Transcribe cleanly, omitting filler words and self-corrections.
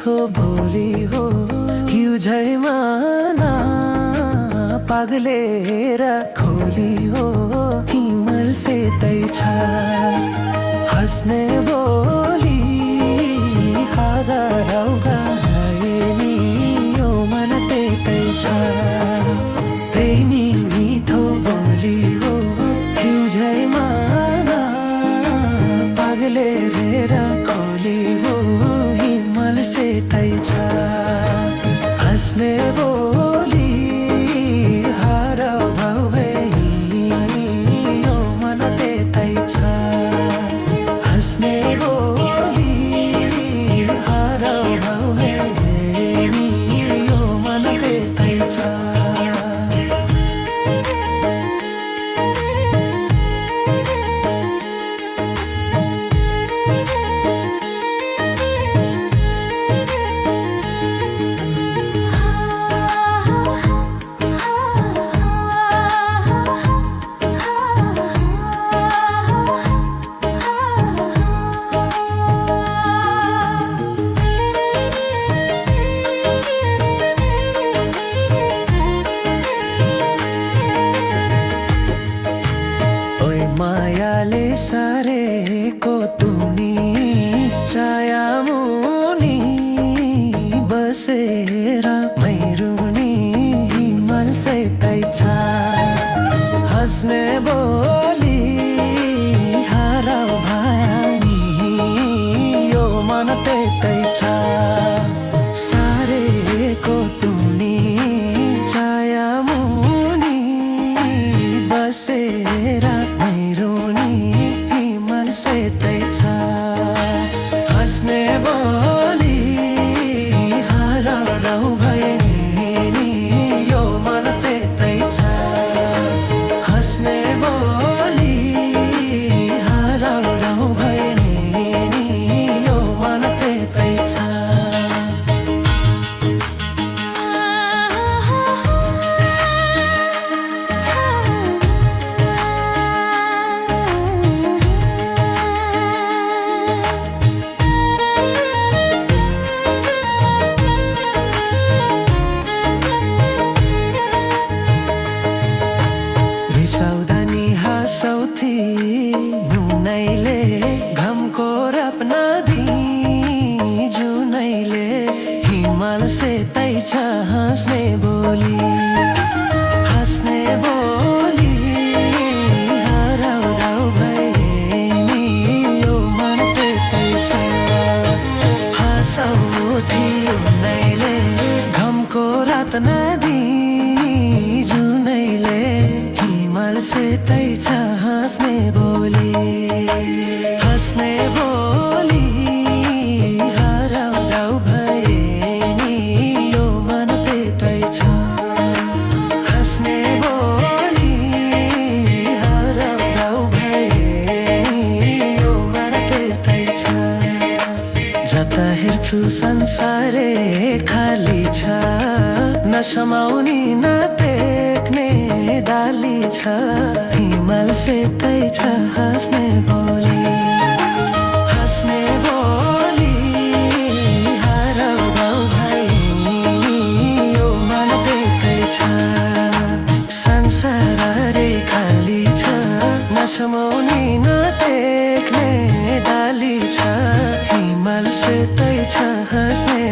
मिठो बोली हो हिउँ झैमा पागलेर खोली हो हिमल सेतै छ हस्ने बोली हजारौँ गाए नि यो मन त्यतै छ त्यही नि मिठो बोली हो हिउँ झैमा पागलेर खोली हो हिमल सेतै छ हस्ने बोली मायाले सारेको तुनी छाया मुनि बसेर मैरुनी हिमल सेतै छ हस्ने बोली हराउ भनी यो मन त्यतै छ सारेको तुनी छाया मुनि बसेर सेतै छ हस्ने बोली हराउ भए नि यो मन त्यतै छ हस्ने बोली हराउ भए नि यो मन त्यतै छ साउधानी हाँसौथी नुनैले घमको रप्न दिई जुनैले हिमल सेतै छ हाँस्ने बोली हराउ भए नि यो मन त्यतै छ हाँसौथी नुनैले घमको रत्न दिई जुनैले हिमल सेतै छ हाँस्ने बोली हराउ भए नि यो मन त्यतै छ हस्ने बोली हराउ भए नि यो मन त्यतै छ जता हेर्छु संसारै खाली छ नसमाउने नदेख्ने डाली छ हिमल सेतै छ हस्ने बोली हराउ भए नि यो मन त्यतै छ संसारै खाली छ नसमाउने नदेख्ने डाली छ हिमल सेतै छ हस्ने